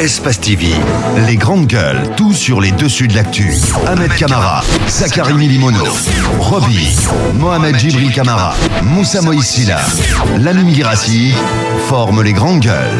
Espace TV, les grandes gueules, tout sur les dessus de l'actu. Ahmed Camara, Zachary Milimono, Roby, Mohamed Djibril Camara, Moussa Moïsila, Lamine Girassi forment les grandes gueules.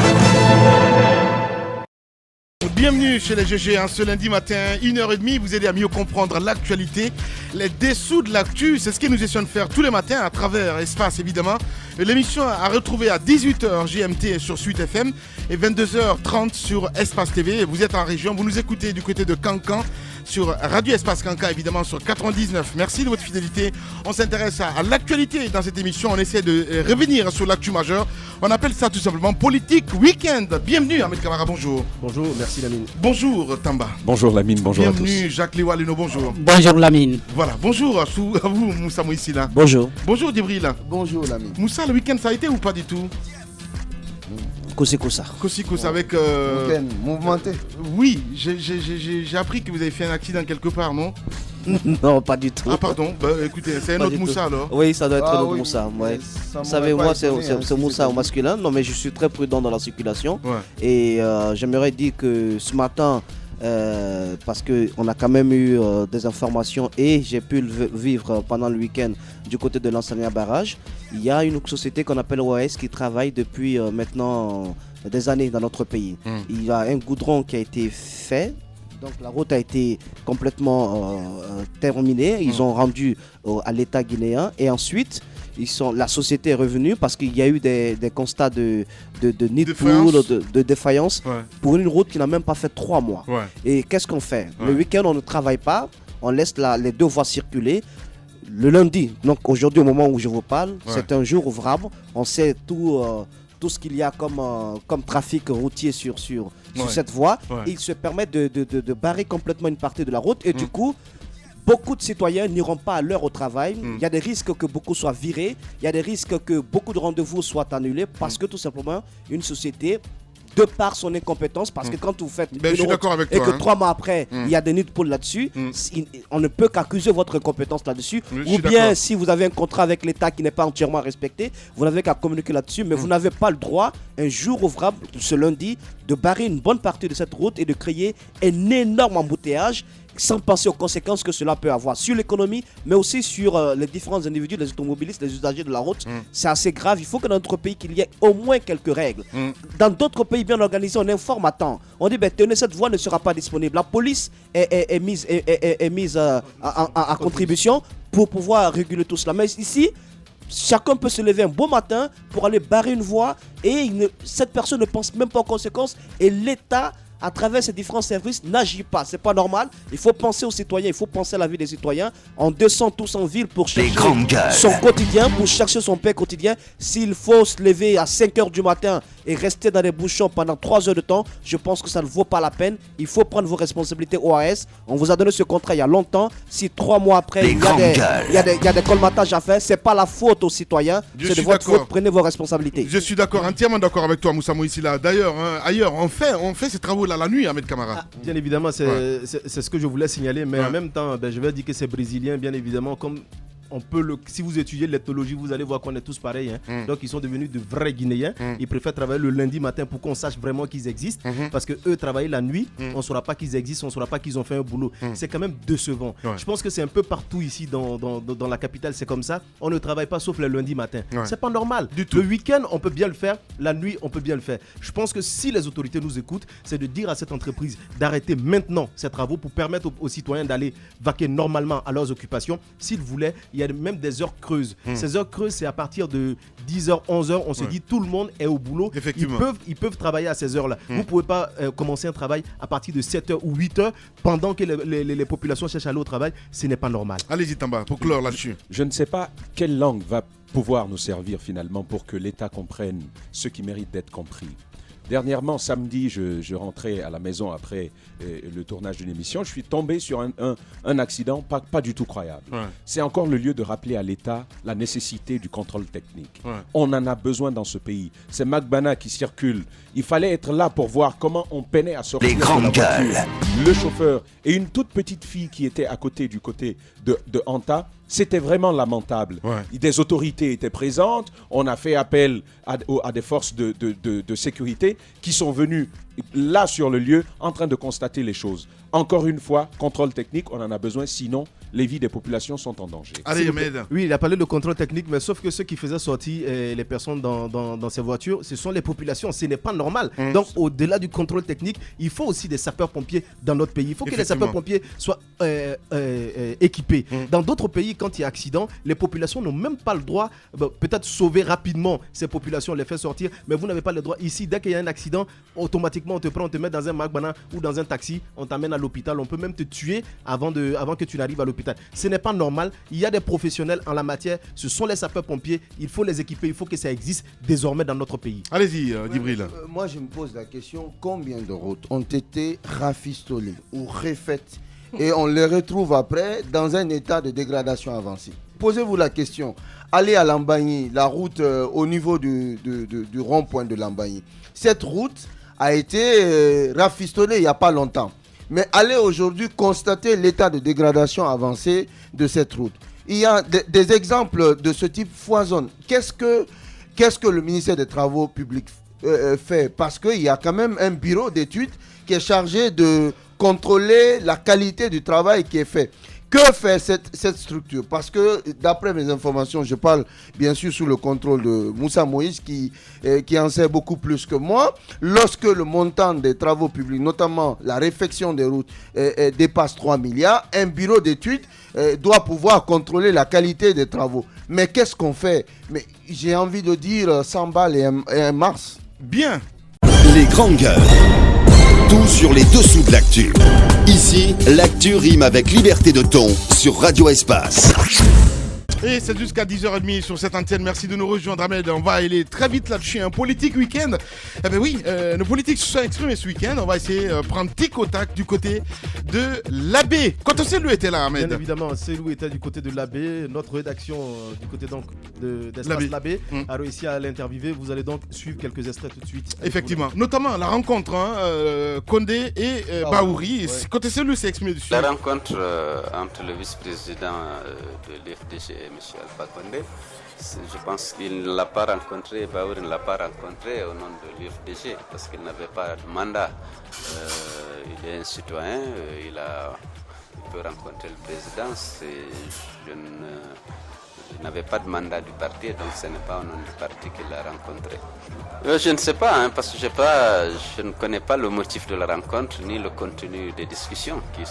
Bienvenue chez les GG, ce lundi matin, 1h30, vous aider à mieux comprendre l'actualité, les dessous de l'actu, c'est ce que nous essayons de faire tous les matins à travers Espace évidemment. L'émission à retrouver à 18h GMT sur Suite FM et 22h30 sur Espace TV. Vous êtes en région, vous nous écoutez du côté de Cancan sur Radio Espace Cancan évidemment sur 99. Merci de votre fidélité. On s'intéresse à l'actualité dans cette émission, on essaie de revenir sur l'actu majeur. On appelle ça tout simplement Politique Week-end. Bienvenue Ahmed Camara, bonjour. Bonjour, merci Lamine. Bonjour Tamba. Bonjour Lamine, bonjour à tous. Bienvenue Jacques Léwa-Leno, bonjour. Bonjour Lamine. Voilà, bonjour à vous Moussa Moïsila. Bonjour. Bonjour Djibril. Bonjour Lamine. Moussa, le week-end ça a été ou pas du tout? Koussa. Koussa avec... Week-end mouvementé. Oui, j'ai appris que vous avez fait un accident quelque part, non? Non, pas du tout. Ah pardon, bah, écoutez, c'est un Pas autre du Moussa tout. alors. Oui, ça doit être un autre oui, Moussa. Ouais. Ça Vous savez, m'aurait moi, pas étonné, c'est Moussa au masculin. Non, mais je suis très prudent dans la circulation. Ouais. Et j'aimerais dire que ce matin, parce qu'on a quand même eu des informations et j'ai pu le vivre pendant le week-end du côté de l'Ancien Barrage, il y a une société qu'on appelle OAS qui travaille depuis maintenant des années dans notre pays. Il y a un goudron qui a été fait. Donc la route a été complètement terminée. Ils ont rendu à l'État guinéen. Et ensuite, la société est revenue parce qu'il y a eu des constats de nid de poule, de défaillance pour une route qui n'a même pas fait 3 mois. Ouais. Et qu'est-ce qu'on fait? Le week-end, on ne travaille pas. On laisse les 2 voies circuler. Le lundi, donc aujourd'hui au moment où je vous parle, c'est un jour ouvrable. On sait tout ce qu'il y a comme trafic routier sur cette voie. Il se permet de barrer complètement une partie de la route et du coup, beaucoup de citoyens n'iront pas à l'heure au travail. Il y a des risques que beaucoup soient virés, il y a des risques que beaucoup de rendez-vous soient annulés parce que tout simplement, une société, de par son incompétence, parce que quand vous faites une route et que 3 mois après, il y a des nids de poules là-dessus, on ne peut qu'accuser votre incompétence là-dessus. Ou bien, si vous avez un contrat avec l'État qui n'est pas entièrement respecté, vous n'avez qu'à communiquer là-dessus, mais vous n'avez pas le droit, un jour ouvrable, ce lundi, de barrer une bonne partie de cette route et de créer un énorme embouteillage sans penser aux conséquences que cela peut avoir sur l'économie, mais aussi sur les différents individus, les automobilistes, les usagers de la route. C'est assez grave. Il faut que dans notre pays, qu'il y ait au moins quelques règles. Dans d'autres pays bien organisés, on informe à temps. On dit, tenez, cette voie ne sera pas disponible. La police est mise à contribution pour pouvoir réguler tout cela. Mais ici, chacun peut se lever un beau matin pour aller barrer une voie et cette personne ne pense même pas aux conséquences et l'État, à travers ces différents services, n'agit pas. C'est pas normal. Il faut penser aux citoyens, il faut penser à la vie des citoyens. On descend tous en ville pour chercher son quotidien, pour chercher son pain quotidien. S'il faut se lever à 5h du matin et rester dans les bouchons pendant 3 heures de temps, je pense que ça ne vaut pas la peine. Il faut prendre vos responsabilités OAS. On vous a donné ce contrat il y a longtemps. Si 3 mois après, il y a des colmatages à faire, c'est pas la faute aux citoyens. C'est de votre faute. Prenez vos responsabilités. Je suis d'accord, entièrement d'accord avec toi, Moussa Moïsila. D'ailleurs, ailleurs, on fait ces travaux la nuit, Ahmed Camara. Bien évidemment, c'est ce que je voulais signaler, mais en même temps, je vais dire que c'est brésilien, bien évidemment, comme si vous étudiez l'ethnologie, vous allez voir qu'on est tous pareils. Donc ils sont devenus de vrais Guinéens. Ils préfèrent travailler le lundi matin pour qu'on sache vraiment qu'ils existent. Parce que eux travaillent la nuit, on ne saura pas qu'ils existent, on ne saura pas qu'ils ont fait un boulot. C'est quand même décevant. Je pense que c'est un peu partout ici dans la capitale, c'est comme ça. On ne travaille pas sauf le lundi matin. C'est pas normal. Le week-end, on peut bien le faire. La nuit, on peut bien le faire. Je pense que si les autorités nous écoutent, c'est de dire à cette entreprise d'arrêter maintenant ces travaux pour permettre aux citoyens d'aller vaquer normalement à leurs occupations. S'ils voulaient, il y a même des heures creuses. Ces heures creuses, c'est à partir de 10h, 11h. On se dit tout le monde est au boulot. Ils peuvent travailler à ces heures-là. Vous ne pouvez pas commencer un travail à partir de 7h ou 8h pendant que les populations cherchent à aller au travail. Ce n'est pas normal. Allez-y Tamba, pour clore là-dessus. Je ne sais pas quelle langue va pouvoir nous servir finalement pour que l'État comprenne ce qui mérite d'être compris. Dernièrement, samedi, je rentrais à la maison après le tournage d'une émission. Je suis tombé sur un accident pas du tout croyable. C'est encore le lieu de rappeler à l'État la nécessité du contrôle technique. On en a besoin dans ce pays. C'est Magbana qui circule. Il fallait être là pour voir comment on peinait à sortir les grandes gueules. le chauffeur et une toute petite fille qui était à côté du côté de Anta, c'était vraiment lamentable. Ouais. Des autorités étaient présentes, on a fait appel à des forces de sécurité qui sont venues là sur le lieu en train de constater les choses. Encore une fois, contrôle technique, on en a besoin, sinon les vies des populations sont en danger. Allez, Ahmed. Oui, il a parlé de contrôle technique, mais sauf que ceux qui faisaient sortir les personnes dans ces voitures, ce sont les populations. Ce n'est pas normal. Donc, au-delà du contrôle technique, il faut aussi des sapeurs-pompiers dans notre pays. Il faut que les sapeurs-pompiers soient équipés. Dans d'autres pays, quand il y a accident, les populations n'ont même pas le droit, peut-être sauver rapidement ces populations, les faire sortir, mais vous n'avez pas le droit. Ici, dès qu'il y a un accident, automatiquement, on te prend, on te met dans un magbana ou dans un taxi, on t'amène à l'hôpital. On peut même te tuer avant que tu n'arrives à l'hôpital. Ce n'est pas normal. Il y a des professionnels en la matière. Ce sont les sapeurs-pompiers. Il faut les équiper. Il faut que ça existe désormais dans notre pays. Allez-y, Djibril. Moi, je me pose la question, combien de routes ont été rafistolées ou refaites et on les retrouve après dans un état de dégradation avancée? Posez-vous la question. Allez à Lambagny, la route au niveau du rond-point de Lambagny. Cette route a été rafistolée il n'y a pas longtemps. Mais allez aujourd'hui constater l'état de dégradation avancée de cette route. Il y a des exemples de ce type foisonnent. Qu'est-ce que le ministère des Travaux publics fait? Parce qu'il y a quand même un bureau d'études qui est chargé de contrôler la qualité du travail qui est fait. Que fait cette structure? Parce que d'après mes informations, je parle bien sûr sous le contrôle de Moussa Moïse qui en sait beaucoup plus que moi. Lorsque le montant des travaux publics, notamment la réfection des routes, dépasse 3 milliards, un bureau d'études doit pouvoir contrôler la qualité des travaux. Mais qu'est-ce qu'on fait? Mais j'ai envie de dire 100 balles et un Mars. Bien. Les grandes gueules. Tout sur les dessous de l'actu. Ici, l'actu rime avec liberté de ton sur Radio Espace. Et c'est jusqu'à 10h30 sur cette antenne. Merci de nous rejoindre, Ahmed. On va aller très vite là-dessus. Un politique week-end. Eh bien oui, nos politiques se sont exprimés ce week-end. On va essayer de prendre tic au tac du côté de l'Abbé. Quand Célou était là, Ahmed. Bien évidemment, Célou était du côté de l'Abbé. Notre rédaction du côté donc d'Espace l'Abbé a réussi à l'interviewer. Vous allez donc suivre quelques extraits tout de suite. Effectivement. Notamment la rencontre Condé et Bahouri. Ouais. Quand Célou s'est exprimé dessus. La rencontre entre le vice-président de l'FDG et M. Alpha Condé, je pense qu'il ne l'a pas rencontré, Bahouri ne l'a pas rencontré au nom de l'UFDG parce qu'il n'avait pas de mandat. Il est un citoyen, il peut rencontrer le président. Il n'avait pas de mandat du parti, donc ce n'est pas au nom du parti qu'il l'a rencontré. Je ne sais pas, parce que je ne connais pas le motif de la rencontre ni le contenu des discussions qu'ils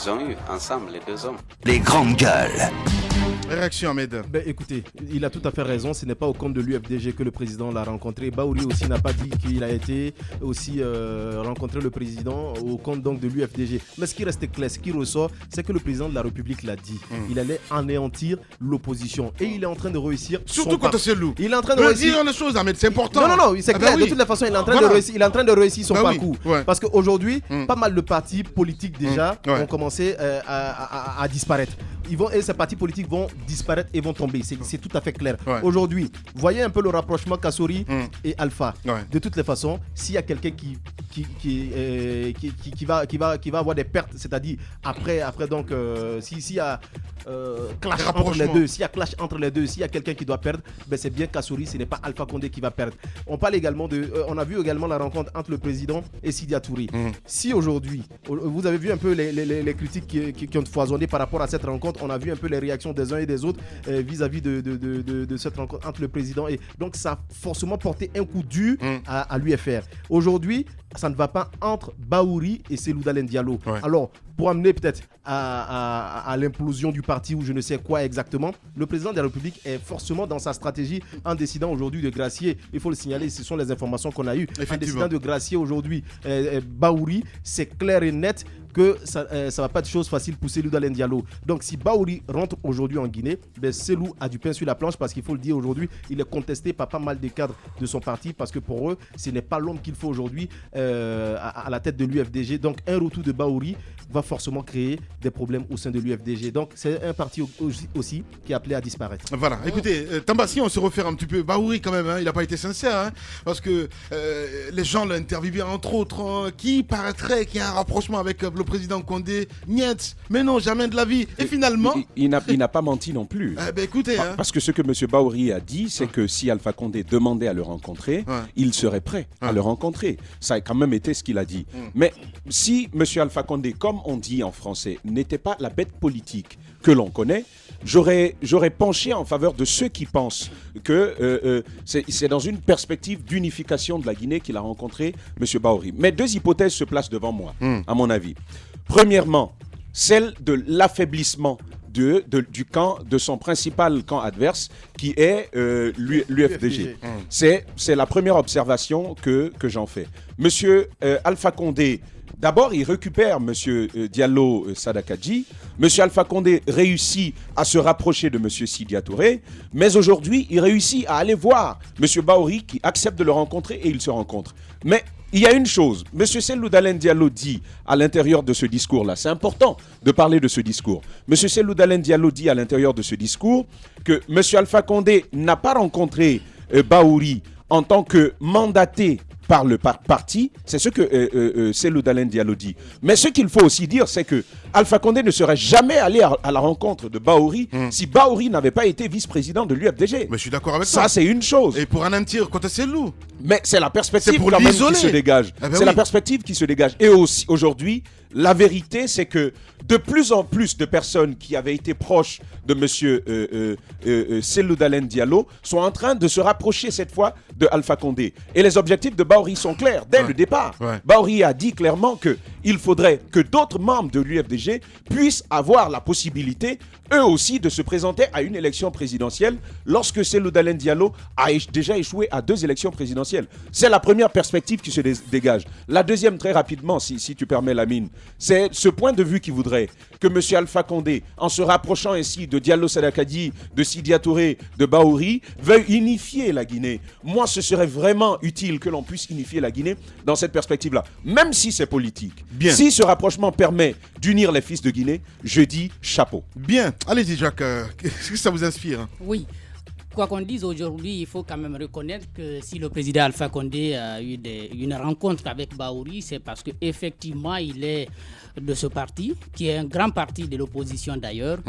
ont eues ensemble, les deux hommes. Les grandes gueules. Réaction, Ahmed. Écoutez, il a tout à fait raison. Ce n'est pas au compte de l'UFDG que le président l'a rencontré. Bahouri aussi n'a pas dit qu'il a été aussi rencontrer le président au compte donc de l'UFDG. Mais ce qui reste clair, ce qui ressort, c'est que le président de la République l'a dit. Il allait anéantir l'opposition. Et il est en train de réussir. Surtout quand c'est loup. Il est en train de réussir. Dire les choses, Ahmed, c'est important. Non, c'est clair. De toutes les façons, il est en train de réussir. Il est en train de réussir son parcours. Oui. Ouais. Parce qu'aujourd'hui, pas mal de partis politiques déjà ont commencé à disparaître. Et ces partis politiques vont disparaître et vont tomber. C'est tout à fait clair. Ouais. Aujourd'hui, voyez un peu le rapprochement Kassori et Alpha. Ouais. De toutes les façons, s'il y a quelqu'un qui va avoir des pertes, c'est-à-dire après donc s'il y a clash entre les deux, s'il y a clash entre les deux, s'il y a quelqu'un qui doit perdre, c'est bien Kassori, ce n'est pas Alpha Condé qui va perdre. On parle également on a vu également la rencontre entre le président et Sidia Touré. Si aujourd'hui, vous avez vu un peu les critiques qui ont foisonné par rapport à cette rencontre, on a vu un peu les réactions des uns et des autres vis-à-vis de cette rencontre entre le président et donc ça a forcément porté un coup dur à l'UFR. Aujourd'hui, ça ne va pas entre Bahouri et Cellou Dalein Diallo. Ouais. Alors, pour amener peut-être à l'implosion du parti ou je ne sais quoi exactement, le président de la République est forcément dans sa stratégie en décidant aujourd'hui de gracier, il faut le signaler, ce sont les informations qu'on a eues, en décidant de gracier aujourd'hui Bahouri, c'est clair et net, que ça va pas être chose facile pour Cellou Dalein Diallo. Donc si Bahouri rentre aujourd'hui en Guinée, Cellou a du pain sur la planche parce qu'il faut le dire aujourd'hui, il est contesté par pas mal de cadres de son parti parce que pour eux, ce n'est pas l'homme qu'il faut aujourd'hui à la tête de l'UFDG. Donc un retour de Bahouri va forcément créer des problèmes au sein de l'UFDG. Donc c'est un parti aussi qui est appelé à disparaître. Voilà, écoutez, Tamba, si on se refait un petit peu, Bahouri quand même, il n'a pas été sincère, parce que les gens l'ont interviewé, entre autres, qui paraîtrait qu'il y a un rapprochement avec le président Condé, niet, mais non, jamais de la vie. Et finalement... Il n'a pas menti non plus. Écoutez... Parce que ce que M. Bahouri a dit, c'est que si Alpha Condé demandait à le rencontrer, il serait prêt à le rencontrer. Ça a quand même été ce qu'il a dit. Mais si M. Alpha Condé, comme on dit en français, n'était pas la bête politique que l'on connaît, j'aurais penché en faveur de ceux qui pensent que c'est dans une perspective d'unification de la Guinée qu'il a rencontré M. Bahouri. Mais deux hypothèses se placent devant moi, à mon avis. Premièrement, celle de l'affaiblissement du camp, de son principal camp adverse, qui est l'UFDG. C'est la première observation que j'en fais. Monsieur Alpha Condé, d'abord, il récupère M. Diallo Sadakadji. M. Alpha Condé réussit à se rapprocher de M. Sidia Touré. Mais aujourd'hui, il réussit à aller voir M. Bahouri qui accepte de le rencontrer et ils se rencontrent. Mais il y a une chose, M. Cellou Dalein Diallo dit à l'intérieur de ce discours-là, c'est important de parler de ce discours. M. Cellou Dalein Diallo dit à l'intérieur de ce discours que M. Alpha Condé n'a pas rencontré Bahouri en tant que mandaté par le parti, c'est ce que Cellou Dalein Diallo dit. Mais ce qu'il faut aussi dire, c'est que Alpha Condé ne serait jamais allé à la rencontre de Bahouri si Bahouri n'avait pas été vice-président de l'UFDG. Mais je suis d'accord avec ça. Ça, c'est une chose. Et pour anéantir contre Cellou. Mais c'est la perspective pour quand même l'isoler. qui se dégage. C'est la perspective qui se dégage. Et aussi, aujourd'hui, la vérité, c'est que de plus en plus de personnes qui avaient été proches de M. Cellou Dalein Diallo sont en train de se rapprocher cette fois de Alpha Condé. Et les objectifs de Bahouri sont clairs dès le départ. Bahouri a dit clairement qu'il faudrait que d'autres membres de l'UFDG puissent avoir la possibilité, eux aussi, de se présenter à une élection présidentielle lorsque Cellou Dalein Diallo a déjà échoué à 2 élections présidentielles. C'est la première perspective qui se dégage. La deuxième, très rapidement, si tu permets, Lamine, c'est ce point de vue qui voudrait que M. Alpha Condé, en se rapprochant ainsi de Diallo Sadakadji, de Sidia Touré, de Bahouri, veuille unifier la Guinée. Moi, ce serait vraiment utile que l'on puisse unifier la Guinée dans cette perspective-là, même si c'est politique. Bien. Si ce rapprochement permet d'unir les fils de Guinée, je dis chapeau. Bien. Allez-y, Jacques, qu'est-ce que ça vous inspire? Oui. Quoi qu'on dise aujourd'hui, il faut quand même reconnaître que si le président Alpha Condé a eu une rencontre avec Bahouri, c'est parce qu'effectivement, il est de ce parti, qui est un grand parti de l'opposition d'ailleurs.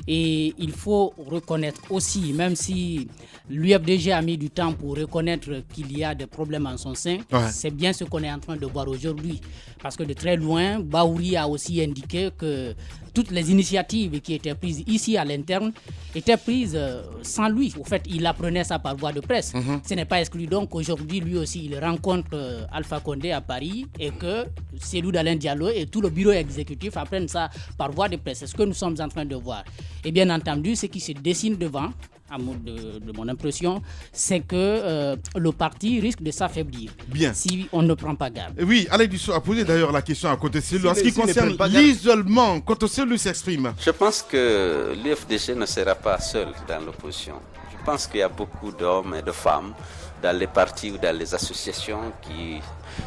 Et il faut reconnaître aussi, même si l'UFDG a mis du temps pour reconnaître qu'il y a des problèmes en son sein, c'est bien ce qu'on est en train de voir aujourd'hui. Parce que de très loin, Bahouri a aussi indiqué que toutes les initiatives qui étaient prises ici à l'interne étaient prises sans lui. Au fait, il apprenait ça par voie de presse. Ce n'est pas exclu donc qu'aujourd'hui, lui aussi, il rencontre Alpha Condé à Paris et que Cellou Dalein Diallo et tout le bureau exécutif apprennent ça par voie de presse. C'est ce que nous sommes en train de voir. Et bien entendu, ce qui se dessine devant, de mon impression, c'est que le parti risque de s'affaiblir si on ne prend pas garde. Oui, Alain Dusso a posé d'ailleurs la question à côté de Cellou. En ce qui concerne l'isolement, quand Cellou s'exprime. Je pense que l'UFDG ne sera pas seul dans l'opposition. Je pense qu'il y a beaucoup d'hommes et de femmes dans les partis ou dans les associations qui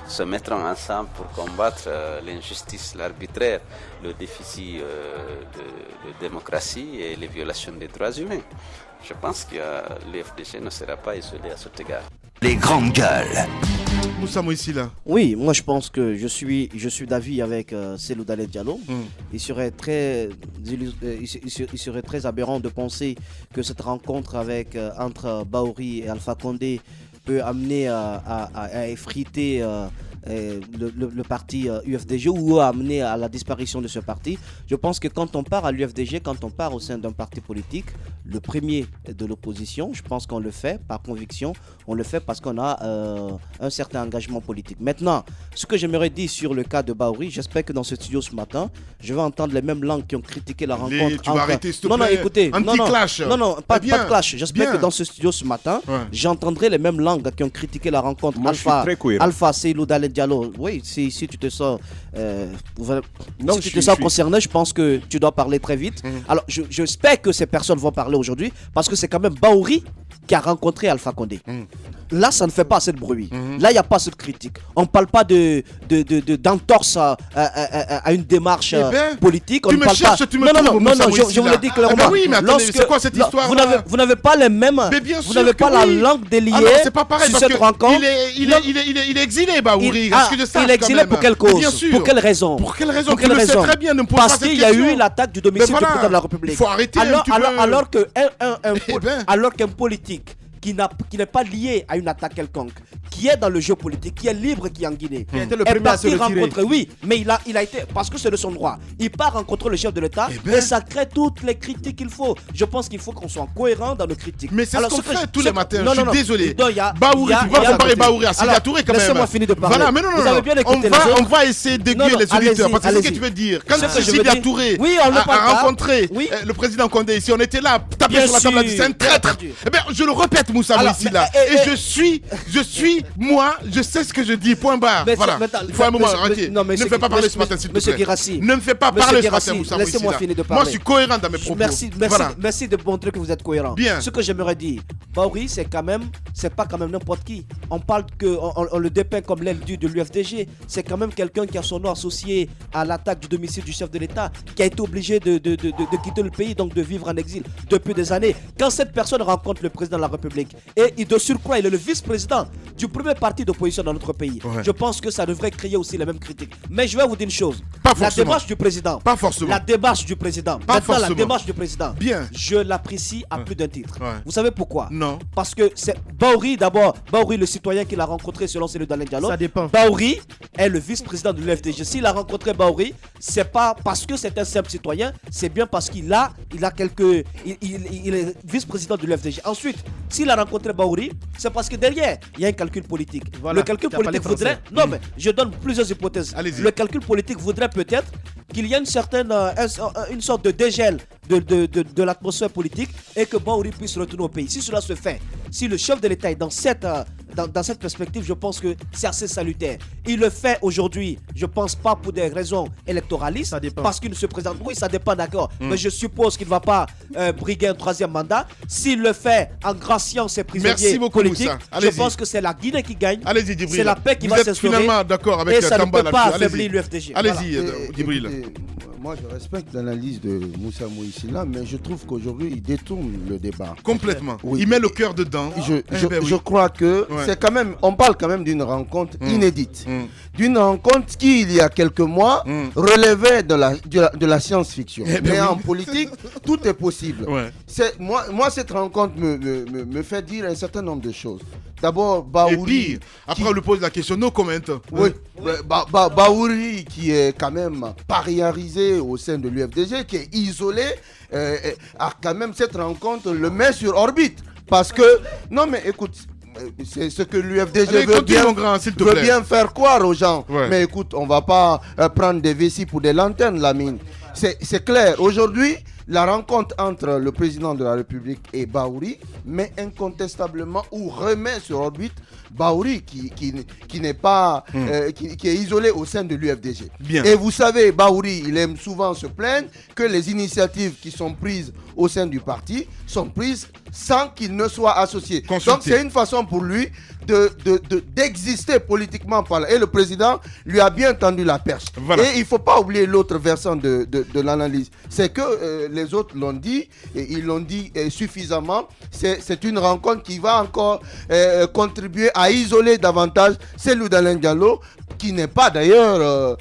se mettront ensemble pour combattre l'injustice, l'arbitraire, le déficit de démocratie et les violations des droits humains. Je pense que l'UFDG ne sera pas isolé à cet égard. Les grandes gueules. Moussa Moïsila. Oui, moi je pense que je suis d'avis avec Cellou Dalein Diallo. Il serait très aberrant de penser que cette rencontre entre Bahouri et Alpha Condé peut amener à effriter le parti UFDG ou à amener à la disparition de ce parti. Je pense que quand on part à l'UFDG, quand on part au sein d'un parti politique, le premier de l'opposition, je pense qu'on le fait par conviction, on le fait parce qu'on a un certain engagement politique. Maintenant, ce que j'aimerais dire sur le cas de Bahouri, j'espère que dans ce studio ce matin, je vais entendre les mêmes langues qui ont critiqué la rencontre. Tu vas arrêter, s'il te plaît. Non, écoutez. Anti-clash. Non, pas de clash. J'espère que dans ce studio ce matin, j'entendrai les mêmes langues qui ont critiqué la rencontre. Moi, Alpha Cellou Dalein Diallo, oui, si tu te sens, Non, si tu te sens concerné, je pense que tu dois parler très vite. Alors, j'espère que ces personnes vont parler aujourd'hui parce que c'est quand même Bahouri qui a rencontré Alpha Condé. Là, ça ne fait pas assez de bruit. Là, il n'y a pas assez de critique. On ne parle pas d'entorse à une démarche politique. On tu ne me parle cherches, pas... tu me Non, je vous l'ai dit clairement. Oui, mais attendez, c'est quoi cette histoire? Vous n'avez pas les mêmes... Vous n'avez pas la langue déliée c'est pas pareil, sur parce cette que rencontre. il est exilé, Bahouri. Il est exilé pour quelle cause? Bien sûr. Pour quelle raison? Pour quelle raison? Tu le sais très bien, ne me pose pas cette question. Parce qu'il y a eu l'attaque du domicile du président de la République. Il faut arrêter un petit peu. Alors qu'un politique qui n'est pas lié à une attaque quelconque, qui est dans le jeu politique, qui est libre, qui est en Guinée, est parti rencontrer, oui, mais il a été, parce que c'est de son droit, il part rencontrer le chef de l'État et ça crée toutes les critiques qu'il faut. Je pense qu'il faut qu'on soit cohérent dans nos critiques. Mais c'est ce qu'on fait tous les matins, je suis désolé. Bahouri, tu vois comparer Bahouri à Sylvia Touré quand même. Laissez-moi finir de parler. Voilà, mais non, vous avez bien écouté on va essayer d'aiguiller les auditeurs, parce que c'est ce que tu veux dire. Quand Sylvia Touré a rencontré le président Condé, si on était là, taper sur la table, c'est un traître. Eh bien, je le répète, Moussa Moïsila. Et je suis, moi, je sais ce que je dis, point barre. Voilà. Il faut un moment arrêter. Ne me fais pas parler ce matin, s'il te plaît. Ne me fais pas parler ce matin, Moussa Moïsila. Laissez-moi finir de parler. Moi, je suis cohérent dans mes propos. Merci de montrer que vous êtes cohérent. Bien. Ce que j'aimerais dire, Bahouri, c'est pas quand même n'importe qui. On parle on le dépeint comme l'aile de l'UFDG. C'est quand même quelqu'un qui a son nom associé à l'attaque du domicile du chef de l'État, qui a été obligé de quitter le pays, donc de vivre en exil depuis des années. Quand cette personne rencontre le président de la République, et de surcroît, il est le vice-président du premier parti d'opposition dans notre pays. Je pense que ça devrait créer aussi les mêmes critiques. Mais je vais vous dire une chose. La démarche du président. Pas forcément. La démarche du président. Maintenant, la démarche du président. Bien. Je l'apprécie à plus d'un titre. Vous savez pourquoi? Non. Parce que c'est Bahouri, d'abord, Bahouri, le citoyen qu'il a rencontré selon celui d'Alain Diallo. Ça dépend. Bahouri est le vice-président de l'UFDG. S'il a rencontré Bahouri, c'est pas parce que c'est un simple citoyen, c'est bien parce qu'il il est vice-président de l'UFDG. Ensuite, s'il a rencontré Bahouri, c'est parce que derrière, il y a un calcul politique. Voilà, le calcul politique voudrait... Non, mais je donne plusieurs hypothèses. Le calcul politique voudrait peut-être qu'il y ait une sorte de dégel de l'atmosphère politique et que Bahouri puisse retourner au pays. Si cela se fait, si le chef de l'État est dans cette perspective, je pense que c'est assez salutaire. Il le fait aujourd'hui, je pense pas pour des raisons électoralistes, parce qu'il ne se présente. Oui, ça dépend, d'accord. Mais je suppose qu'il ne va pas briguer un troisième mandat. S'il le fait en graciant ses prisonniers politiques, je pense que c'est la Guinée qui gagne. C'est la paix qui va s'instaurer. Finalement d'accord avec et ça Tamba ne peut pas affaiblir l'UFDG. Allez-y, Djibril. Moi, je respecte l'analyse de Moussa Moïsila, mais je trouve qu'aujourd'hui, il détourne le débat. Complètement. Oui. Il met le cœur dedans. Je crois que c'est quand même, on parle quand même d'une rencontre inédite. D'une rencontre qui, il y a quelques mois, relevait de la science-fiction. Mais en politique, tout est possible. Moi, cette rencontre me fait dire un certain nombre de choses. D'abord, Bahouri. Après, on lui pose la question, no comment. Oui, Bahouri qui est quand même pariarisé au sein de l'UFDG, qui est isolé, a quand même cette rencontre le met sur orbite. Parce que, non mais écoute, c'est ce que l'UFDG veut bien faire croire aux gens. Mais écoute, on va pas prendre des vessies pour des lanternes, Lamine. C'est clair, aujourd'hui, la rencontre entre le président de la République et Bahouri met incontestablement ou remet sur orbite Bahouri qui n'est pas qui est isolé au sein de l'UFDG. Et vous savez, Bahouri, il aime souvent se plaindre que les initiatives qui sont prises au sein du parti sont prises sans qu'il ne soit associé. Donc c'est une façon pour lui d'exister politiquement parlant. Et le président lui a bien tendu la perche. Et il ne faut pas oublier l'autre versant de l'analyse. C'est que les autres l'ont dit, et ils l'ont dit suffisamment. C'est une rencontre qui va encore contribuer à isoler davantage celui d'Alain Diallo, qui n'est pas d'ailleurs,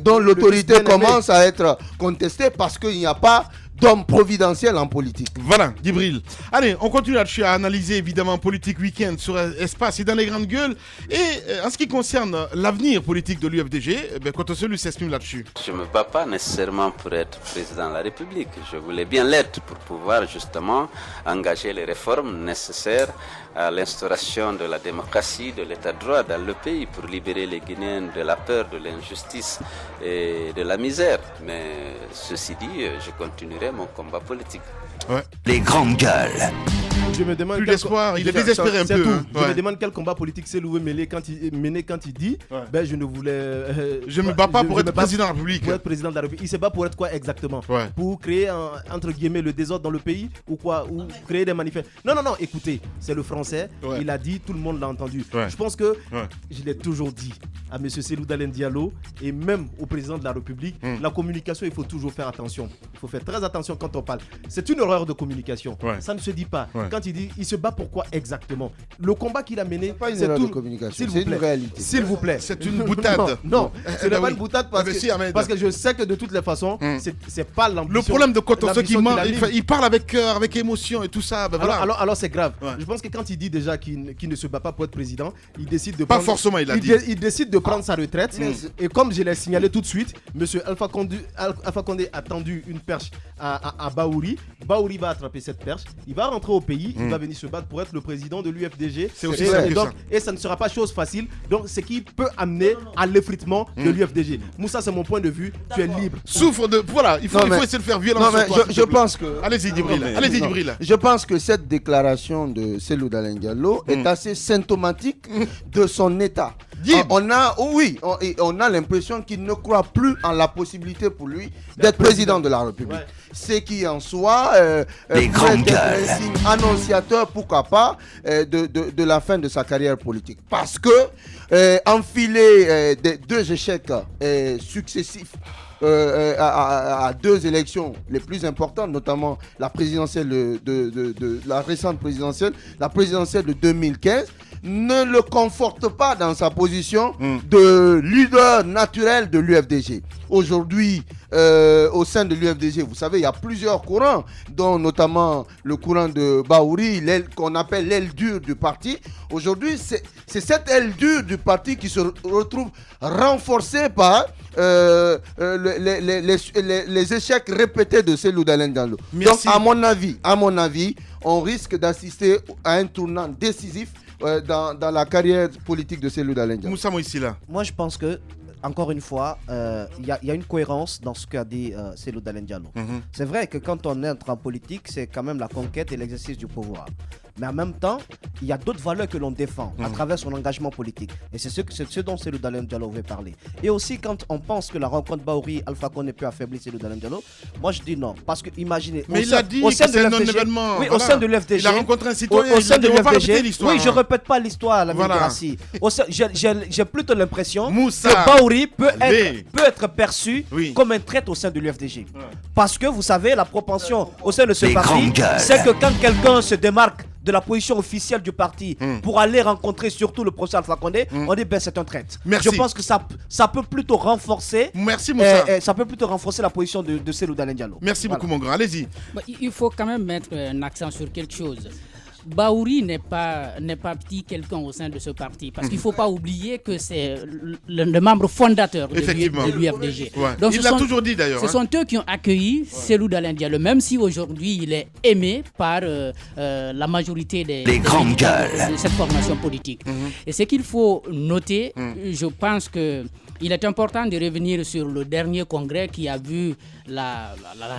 dont l'autorité commence à être contestée parce qu'il n'y a pas d'homme providentiel en politique. Voilà, Djibril. Allez, on continue là-dessus à analyser évidemment politique week-end sur Espace et dans les grandes gueules. Et en ce qui concerne l'avenir politique de l'UFDG, Kotoseulu s'exprime là-dessus. Je ne me bats pas nécessairement pour être président de la République. Je voulais bien l'être pour pouvoir justement engager les réformes nécessaires à l'instauration de la démocratie, de l'état de droit dans le pays pour libérer les Guinéens de la peur, de l'injustice et de la misère. Mais ceci dit, je continuerai mon combat politique. Les grandes gueules. Je me demande plus d'espoir. Il est désespéré un peu. Je me demande quel combat politique Selou veut mener quand il dit je ne voulais. Je me bats pas pour être président de la République. Pour être président de la République. Il se bat pour être quoi exactement? Pour créer entre guillemets le désordre dans le pays ou quoi? Ou créer des manifestations? Non, écoutez, c'est le français. Il a dit, tout le monde l'a entendu. Je pense que je l'ai toujours dit à M. Selou Dalein Diallo et même au président de la République, la communication, il faut toujours faire attention. Il faut faire très attention quand on parle. C'est une erreur de communication. Ça ne se dit pas. Quand il dit, il se bat pourquoi exactement? Le combat qu'il a mené, c'est tout. De communication. C'est une réalité. S'il vous plaît. C'est une boutade. Non, ce n'est pas une boutade parce que je sais que de toutes les façons, c'est pas l'ambition. Le problème de Coton, qui ment, il parle avec cœur, avec émotion et tout ça. Alors c'est grave. Je pense que quand il dit déjà qu'il ne se bat pas pour être président, il décide de pas forcément, il a dit. Il décide de prendre sa retraite. Et comme je l'ai signalé tout de suite, M. Alpha Condé a tendu une perche à Bahouri. Bahouri va attraper cette perche. Il va rentrer au pays. Il va venir se battre pour être le président de l'UFDG. C'est aussi ça. Et ça ne sera pas chose facile. Donc, ce qui peut amener à l'effritement de l'UFDG. Moussa, c'est mon point de vue. Tu es libre. Souffre de. Voilà, il faut essayer de faire violence. Je pense que. Allez-y, Djibril. Je pense que cette déclaration de Selou Dalein Diallo est assez symptomatique de son état. On a l'impression qu'il ne croit plus en la possibilité pour lui d'être président de la République. C'est qui en soi un signe annonciateur, pourquoi pas, de la fin de sa carrière politique. Parce que enfiler des 2 échecs successifs à 2 élections les plus importantes, notamment la présidentielle de la récente présidentielle, la présidentielle de 2015, ne le conforte pas dans sa position de leader naturel de l'UFDG. Aujourd'hui, au sein de l'UFDG, vous savez, il y a plusieurs courants, dont notamment le courant de Bahouri, qu'on appelle l'aile dure du parti. Aujourd'hui, c'est cette aile dure du parti qui se retrouve renforcée par les échecs répétés de Selou Dalein Diallo. Donc, à mon avis, on risque d'assister à un tournant décisif dans la carrière politique de Selou Dalein Diallo. Moussa Moïsila. Moi, je pense que, encore une fois, il y a une cohérence dans ce qu'a dit Selou Dalein Diallo. C'est vrai que quand on entre en politique, c'est quand même la conquête et l'exercice du pouvoir. Mais en même temps, il y a d'autres valeurs que l'on défend à travers son engagement politique. Et c'est ce dont Selou Dalein Diallo veut parler. Et aussi, quand on pense que la rencontre Bahouri-Alpha Condé peut affaiblir Selou Dalein Diallo, moi je dis non. Parce que imaginez. Mais il a dit que c'est un non-événement. Oui, au sein de l'UFDG. Il a rencontré un citoyen. Au sein de l'UFDG. l'histoire. Oui, je ne répète pas l'histoire, la démocratie. J'ai plutôt l'impression que Bahouri peut être perçu comme un traître au sein de l'UFDG. Parce que vous savez, la propension au sein de ce parti, c'est que quand quelqu'un se démarque de la position officielle du parti pour aller rencontrer surtout le professeur Alpha Condé, on dit c'est un traître. Merci. Je pense que ça peut plutôt renforcer. Merci Moussa. Ça peut plutôt renforcer la position de Selou Dalein Diallo. Merci beaucoup mon grand. Allez-y. Il faut quand même mettre un accent sur quelque chose. Bahouri n'est pas petit quelqu'un au sein de ce parti, parce qu'il ne faut pas oublier que c'est le membre fondateur de l'UFDG. Donc, il l'a toujours dit d'ailleurs. Ce sont eux qui ont accueilli Selou Dalein Diallo, même si aujourd'hui il est aimé par la majorité de cette formation politique. Et ce qu'il faut noter, je pense que il est important de revenir sur le dernier congrès qui a vu la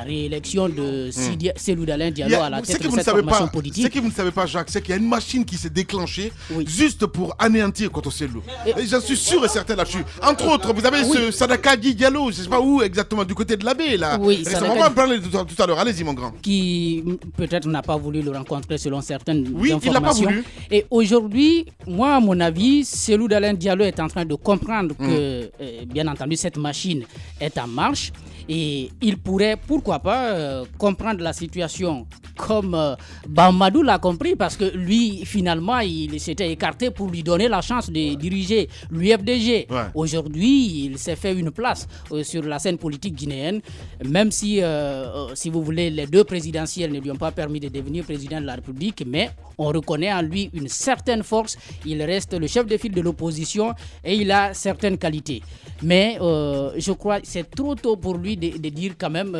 réélection de Selou Dalein Diallo à la tête de cette formation politique. Ce que vous ne savez pas, Jacques, c'est qu'il y a une machine qui s'est déclenchée juste pour anéantir Koto Selou. Et j'en suis sûr et certain là-dessus. Entre autres, vous avez ce Sadaka Diallo, je ne sais pas où exactement, du côté de l'abbé là. Oui, on va en parler tout à l'heure. Allez-y, mon grand. Qui peut-être n'a pas voulu le rencontrer selon certaines informations. Il n'a pas voulu. Et aujourd'hui, moi, à mon avis, Selou Dalein Diallo est en train de comprendre que, bien entendu, cette machine est en marche. Et il pourrait, pourquoi pas, comprendre la situation comme Bamadou l'a compris, parce que lui, finalement, il s'était écarté pour lui donner la chance de diriger l'UFDG. Aujourd'hui, il s'est fait une place sur la scène politique guinéenne, même si, si vous voulez, les 2 présidentielles ne lui ont pas permis de devenir président de la République, mais on reconnaît en lui une certaine force. Il reste le chef de file de l'opposition et il a certaines qualités. Mais je crois que c'est trop tôt pour lui envie de dire quand même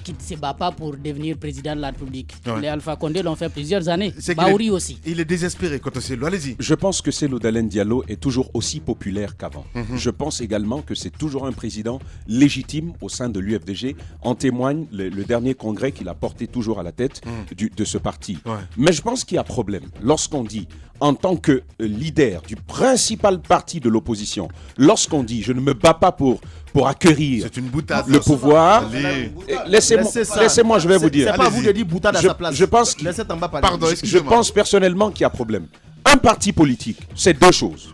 qu'il ne se bat pas pour devenir président de la République. Ouais. Les Alpha Condé l'ont fait plusieurs années. C'est Baouri aussi. Il est désespéré quand on sait. Allez-y. Je pense que Cellou Dalein Diallo est toujours aussi populaire qu'avant. Je pense également que c'est toujours un président légitime au sein de l'UFDG. En témoigne le dernier congrès qu'il a porté toujours à la tête de ce parti. Ouais. Mais je pense qu'il y a problème lorsqu'on dit, en tant que leader du principal parti de l'opposition, lorsqu'on dit je ne me bats pas pour acquérir C'est une boutade. le pouvoir. Allez. Laissez-moi, je vais vous dire. C'est pas à vous de dire boutade à sa place. Je pense qu'il- Laissez Tamba parler. Pardon, Je excusez-moi. pense personnellement qu'il y a problème. Un parti politique, c'est deux choses.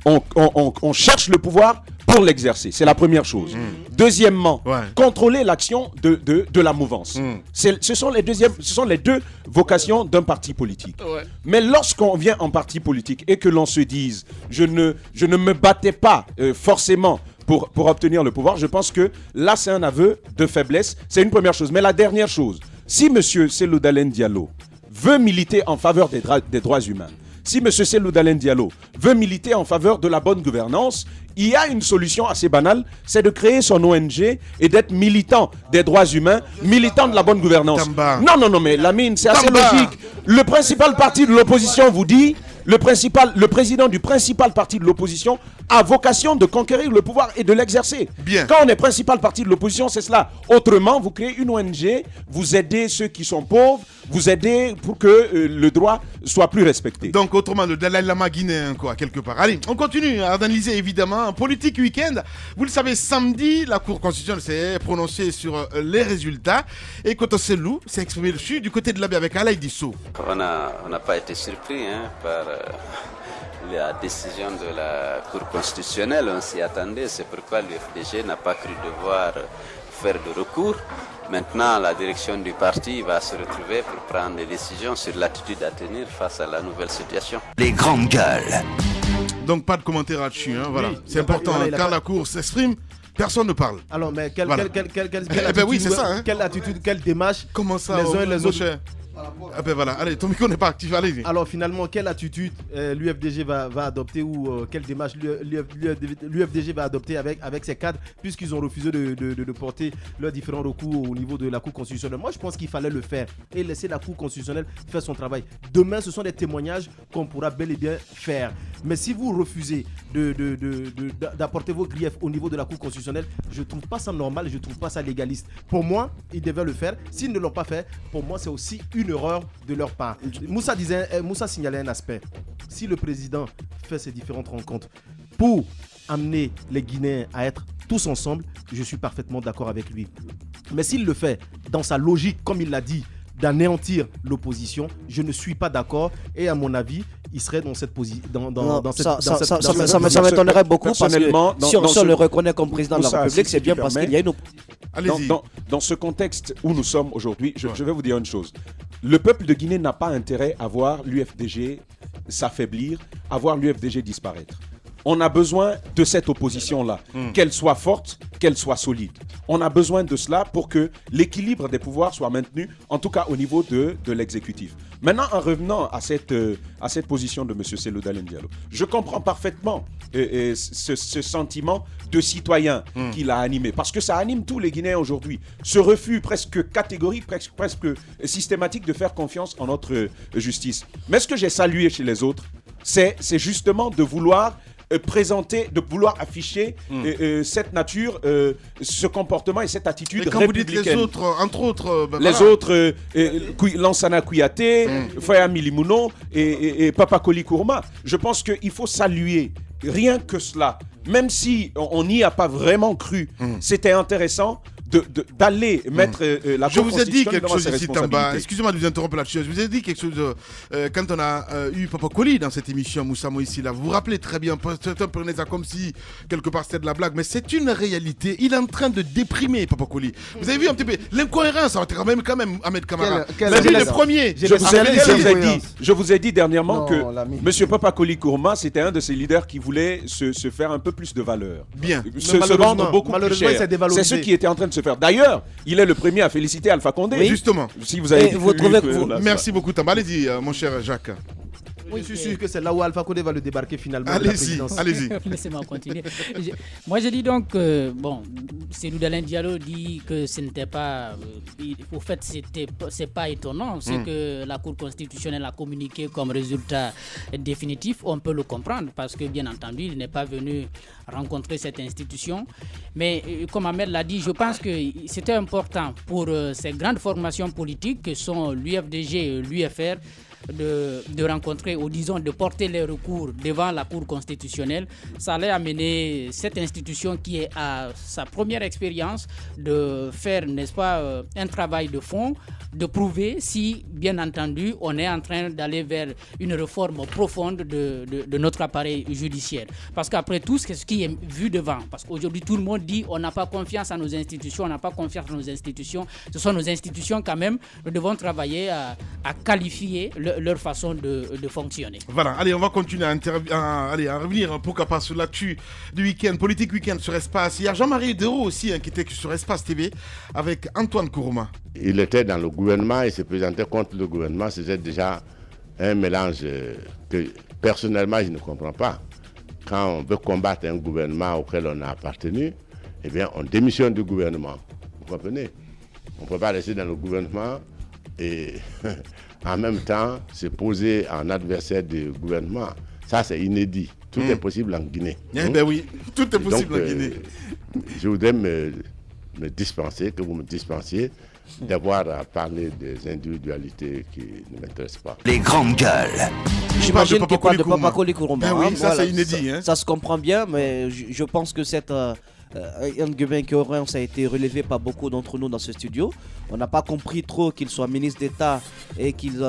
On cherche le pouvoir pour l'exercer, c'est la première chose. Deuxièmement, Ouais. contrôler l'action de la mouvance. Ce sont les deux vocations d'un parti politique. Ouais. Mais lorsqu'on vient en parti politique et que l'on se dise je ne me battais pas forcément pour obtenir le pouvoir, je pense que là c'est un aveu de faiblesse. C'est une première chose. Mais la dernière chose, si M. Cellou Dalein Diallo veut militer en faveur des droits humains, si M. Cellou Dalein Diallo veut militer en faveur de la bonne gouvernance, il y a une solution assez banale, c'est de créer son ONG et d'être militant des droits humains, militant de la bonne gouvernance. Tamba. Non, mais Lamine, c'est assez Tamba. logique. Le principal parti de l'opposition vous dit, le président du principal parti de l'opposition a vocation de conquérir le pouvoir et de l'exercer. Bien. Quand on est principal parti de l'opposition, c'est cela. Autrement, vous créez une ONG, vous aidez ceux qui sont pauvres, vous aidez pour que le droit soit plus respecté. Donc, autrement, le Dalai Lama guinéen, quoi, quelque part. Allez, on continue à analyser, évidemment. En politique week-end, vous le savez, samedi, la Cour constitutionnelle s'est prononcée sur les résultats. Et Koto Cellou s'est exprimé dessus du côté de l'abbé avec Alaï Disso. On n'a pas été surpris par la décision de la Cour constitutionnelle. On s'y attendait. C'est pourquoi l'UFDG n'a pas cru devoir faire de recours. Maintenant, la direction du parti va se retrouver pour prendre des décisions sur l'attitude à tenir face à la nouvelle situation. Les grandes gueules. Donc, pas de commentaire là-dessus. Hein, voilà. Oui, C'est important. voilà, il a Quand pas- la Cour s'exprime, personne ne parle. Alors, mais Voilà. Eh ben oui, c'est ça, hein. Quelle attitude, quelle démarche Comment ça, les uns et les mon autres. cher? Ah ben voilà, allez, ton micro n'est pas actif, allez-y. Alors finalement, quelle attitude l'UFDG va adopter ou quelle démarche l'UFDG va adopter avec ses cadres puisqu'ils ont refusé de porter leurs différents recours au niveau de la Cour constitutionnelle. Moi, je pense qu'il fallait le faire et laisser la Cour constitutionnelle faire son travail. Demain, ce sont des témoignages qu'on pourra bel et bien faire. Mais si vous refusez d'apporter vos griefs au niveau de la Cour constitutionnelle, je ne trouve pas ça normal, je ne trouve pas ça légaliste. Pour moi, ils devaient le faire. S'ils ne l'ont pas fait, pour moi, c'est aussi une erreur de leur part. Moussa signalait un aspect. Si le président fait ces différentes rencontres pour amener les Guinéens à être tous ensemble, je suis parfaitement d'accord avec lui. Mais s'il le fait dans sa logique, comme il l'a dit, d'anéantir l'opposition, je ne suis pas d'accord et à mon avis, il serait dans cette position. Ça m'étonnerait beaucoup parce que Personnellement, si on le reconnaît comme président de la Moussa, République, si c'est tu bien permets, parce qu'il y a une Allez-y. Dans ce contexte où nous sommes aujourd'hui, je vais vous dire une chose. Le peuple de Guinée n'a pas intérêt à voir l'UFDG s'affaiblir, à voir l'UFDG disparaître. On a besoin de cette opposition-là, qu'elle soit forte, qu'elle soit solide. On a besoin de cela pour que l'équilibre des pouvoirs soit maintenu, en tout cas au niveau de l'exécutif. Maintenant, en revenant à cette position de M. Cellou Dalein Diallo, je comprends parfaitement ce sentiment de citoyen qu'il a animé, parce que ça anime tous les Guinéens aujourd'hui. Ce refus presque catégorique, presque systématique de faire confiance en notre justice. Mais ce que j'ai salué chez les autres, c'est justement de vouloir présenter, de vouloir afficher cette nature, ce comportement et cette attitude Et quand vous dites républicaine. les autres, entre autres... Les autres, Lansana Kouyaté, Faya Milimono et Papa Koli Kourma, je pense qu'il faut saluer rien que cela. Même si on n'y a pas vraiment cru, c'était intéressant d'aller mettre la Je Cour vous ai dit constitutionnelle quelque devant chose ses ici, Tamba. responsabilités. Excusez-moi de vous interrompre là-dessus. Je vous ai dit quelque chose quand on a eu Papa Koli dans cette émission, Moussa Moïsi. Vous vous rappelez très bien, certains prenaient ça comme si quelque part c'était de la blague, mais c'est une réalité. Il est en train de déprimer Papa Koli. Vous avez vu un petit peu l'incohérence, quand même Ahmed Kamara. Quelle C'est lui le incohérence. premier. Je vous ai dit dernièrement Non, que l'ami. M. Papa Koli Kourma, c'était un de ces leaders qui voulait se faire un peu plus de valeur. Bien. Se vendre beaucoup plus malheureusement, il cher. s'est dévalorisé. C'est ce qui était en train de se faire. D'ailleurs, il est le premier à féliciter Alpha Condé. Oui. Justement. Si vous avez Et vous trouvez que vous- Merci beaucoup, Tamba. Allez-y, mon cher Jacques. Je suis sûr que c'est là où Alpha Condé va le débarquer finalement. Allez-y. Laissez-moi continuer. Moi, je dis donc, Cellou Dalein Diallo dit que ce n'était pas. Au fait, c'est pas étonnant. Ce que la Cour constitutionnelle a communiqué comme résultat définitif, on peut le comprendre parce que, bien entendu, il n'est pas venu rencontrer cette institution. Mais comme Ahmed l'a dit, je pense que c'était important pour ces grandes formations politiques que sont l'UFDG et l'UFR de rencontrer ou disons de porter les recours devant la Cour constitutionnelle. Ça allait amener cette institution qui est à sa première expérience de faire, n'est-ce pas, un travail de fond, de prouver si, bien entendu, on est en train d'aller vers une réforme profonde de notre appareil judiciaire. Parce qu'après tout, c'est ce qui est vu devant. Parce qu'aujourd'hui, tout le monde dit on n'a pas confiance en nos institutions, on n'a pas confiance en nos institutions. Ce sont nos institutions quand même, nous devons travailler à qualifier leur façon de fonctionner. Voilà, allez, on va continuer à revenir, pourquoi pas, sur l'actu du week-end, politique week-end sur Espace. Il y a Jean-Marie Dereau aussi qui était sur Espace TV avec Antoine Kourouma. Il était dans le gouvernement et se présentait contre le gouvernement. C'était déjà un mélange que personnellement je ne comprends pas. Quand on veut combattre un gouvernement auquel on a appartenu, eh bien on démissionne du gouvernement. Vous comprenez? On ne peut pas rester dans le gouvernement et en même temps se poser en adversaire du gouvernement. Ça, c'est inédit. Tout est possible en Guinée. Ben oui, tout est possible en Guinée. Je voudrais me dispenser, que vous me dispensiez d'avoir à parler des individualités qui ne m'intéressent pas. Les grandes gueules. J'imagine qu'il parle de Papa Koli Kourouma. Ben oui, ça c'est inédit. Ça se comprend bien, mais je pense que cette incohérence a été relevée par beaucoup d'entre nous dans ce studio. On n'a pas compris trop qu'il soit ministre d'État et qu'il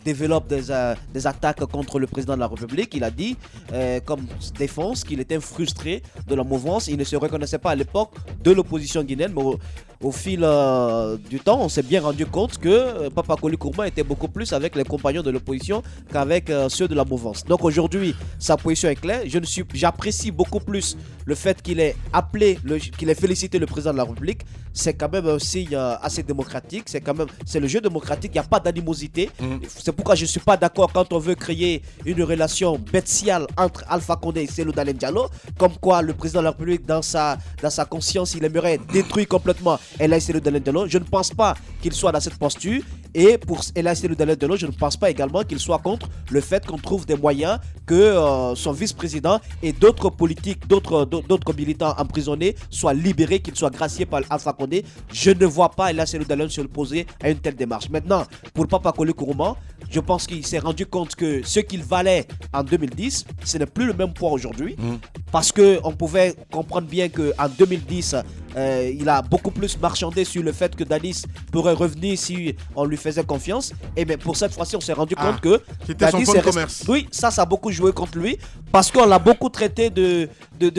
développe des attaques contre le président de la République. Il a dit, comme défense, qu'il était frustré de la mouvance. Il ne se reconnaissait pas à l'époque de l'opposition guinéenne, mais au fil du temps, on s'est bien rendu compte que Papa Koli Kourouma était beaucoup plus avec les compagnons de l'opposition qu'avec ceux de la mouvance. Donc aujourd'hui, sa position est claire. J'apprécie beaucoup plus le fait qu'il ait qu'il ait félicité le président de la République. C'est quand même un signe assez démocratique. C'est le jeu démocratique. Il n'y a pas d'animosité. C'est pourquoi je ne suis pas d'accord quand on veut créer une relation bestiale entre Alpha Condé et Cellou Dalein Diallo. Comme quoi le président de la République, dans sa conscience, il aimerait détruire complètement Elaye Cellou Dalein Diallo. Je ne pense pas qu'il soit dans cette posture. Et pour Elaye Cellou Dalein Diallo, je ne pense pas également qu'il soit contre le fait qu'on trouve des moyens que son vice-président et d'autres politiques, d'autres militants emprisonnés soient libérés, qu'ils soient graciés par Alpha Condé. Je ne vois pas Elaye Cellou Dalein se poser à une telle démarche. Maintenant, pour Papa Koli Kourouma, je pense qu'il s'est rendu compte que ce qu'il valait en 2010, ce n'est plus le même poids aujourd'hui. Parce qu'on pouvait comprendre bien qu'en 2010, il a beaucoup plus marchandé sur le fait que Dadis pourrait revenir si on lui faisait confiance. Et mais pour cette fois-ci, on s'est rendu compte que c'était son fonds de commerce. Oui, ça a beaucoup joué contre lui parce qu'on l'a beaucoup traité de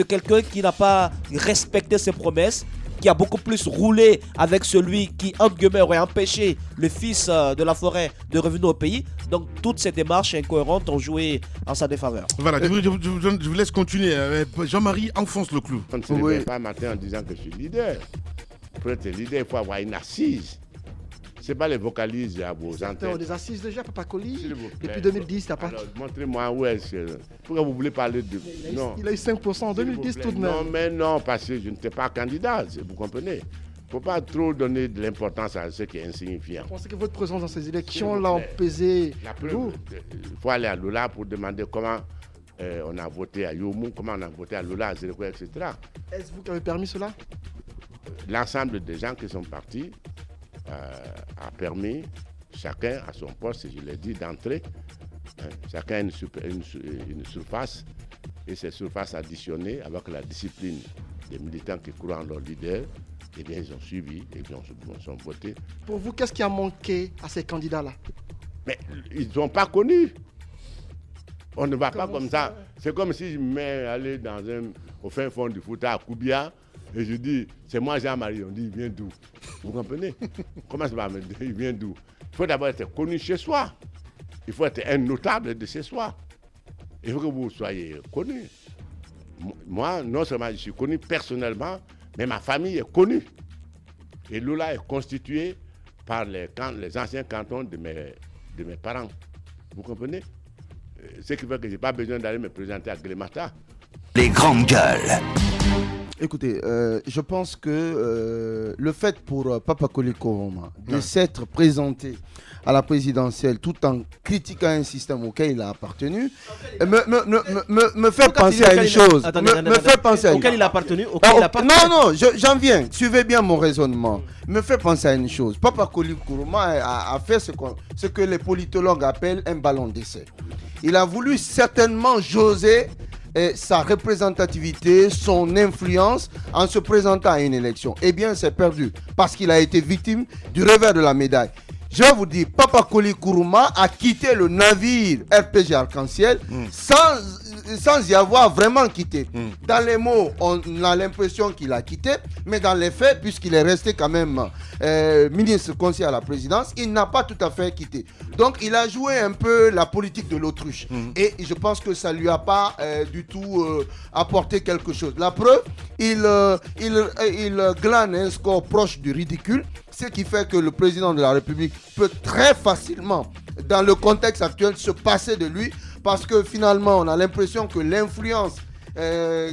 quelqu'un qui n'a pas respecté ses promesses, qui a beaucoup plus roulé avec celui qui, entre guillemets, aurait empêché le fils de la forêt de revenir au pays. Donc, toutes ces démarches incohérentes ont joué en sa défaveur. Voilà, je vous laisse continuer. Jean-Marie enfonce le clou. On ne se réveille pas matin en disant que je suis leader. Pour être leader, il faut avoir une assise. Ce n'est pas les vocalises à vos antennes. Des assises déjà, Papa Koli. Depuis 2010, t'as pas. Alors, montrez-moi où est-ce que. Pourquoi vous voulez parler de. Non. Il a eu 5% en 2010 tout de même. Non, mais non, parce que je n'étais pas candidat, vous comprenez. Il ne faut pas trop donner de l'importance à ce qui est insignifiant. Vous pensez que votre présence dans ces élections là ont pesé. Il faut aller à Lola pour demander comment on a voté à Yomou, comment on a voté à Lola, etc. Est-ce vous qui avez permis cela? L'ensemble des gens qui sont partis a permis, chacun à son poste, je l'ai dit, d'entrer. Chacun a une surface, et ces surfaces additionnées avec la discipline des militants qui croient en leur leader, eh bien, ils ont suivi et ils ont voté. Pour vous, qu'est-ce qui a manqué à ces candidats-là? Mais ils ne sont pas connus. On ne va pas comme ça. C'est comme si je me mets à aller au fin fond du Fouta à Koubia et je dis, c'est moi Jean-Marie. On dit, il vient d'où? Vous comprenez? Comment ça va me dire, il vient d'où? Il faut d'abord être connu chez soi. Il faut être un notable de chez soi. Il faut que vous soyez connu. Moi, non seulement je suis connu personnellement, mais ma famille est connue. Et Lola est constituée par les anciens cantons de mes parents. Vous comprenez? Ce qui fait que je n'ai pas besoin d'aller me présenter à Glémata. Les grandes gueules. Écoutez, je pense que le fait pour Papa Koli Kuruma de s'être présenté à la présidentielle tout en critiquant un système auquel il a appartenu me fait penser à une chose. Auquel il a appartenu, Non, j'en viens. Suivez bien mon raisonnement. Me fait penser à une chose. Papa Koli Kuruma a fait ce que les politologues appellent un ballon d'essai. Il a voulu certainement joser sa représentativité, son influence en se présentant à une élection. Eh bien, c'est perdu parce qu'il a été victime du revers de la médaille. Je vous dis, Papa Koli Kuruma a quitté le navire RPG Arc-en-Ciel sans y avoir vraiment quitté. Dans les mots, on a l'impression qu'il a quitté, mais dans les faits, puisqu'il est resté quand même ministre conseiller à la présidence, il n'a pas tout à fait quitté. Donc, il a joué un peu la politique de l'autruche. Et je pense que ça ne lui a pas du tout apporté quelque chose. La preuve, il glane un score proche du ridicule, ce qui fait que le président de la République peut très facilement, dans le contexte actuel, se passer de lui, parce que finalement, on a l'impression que l'influence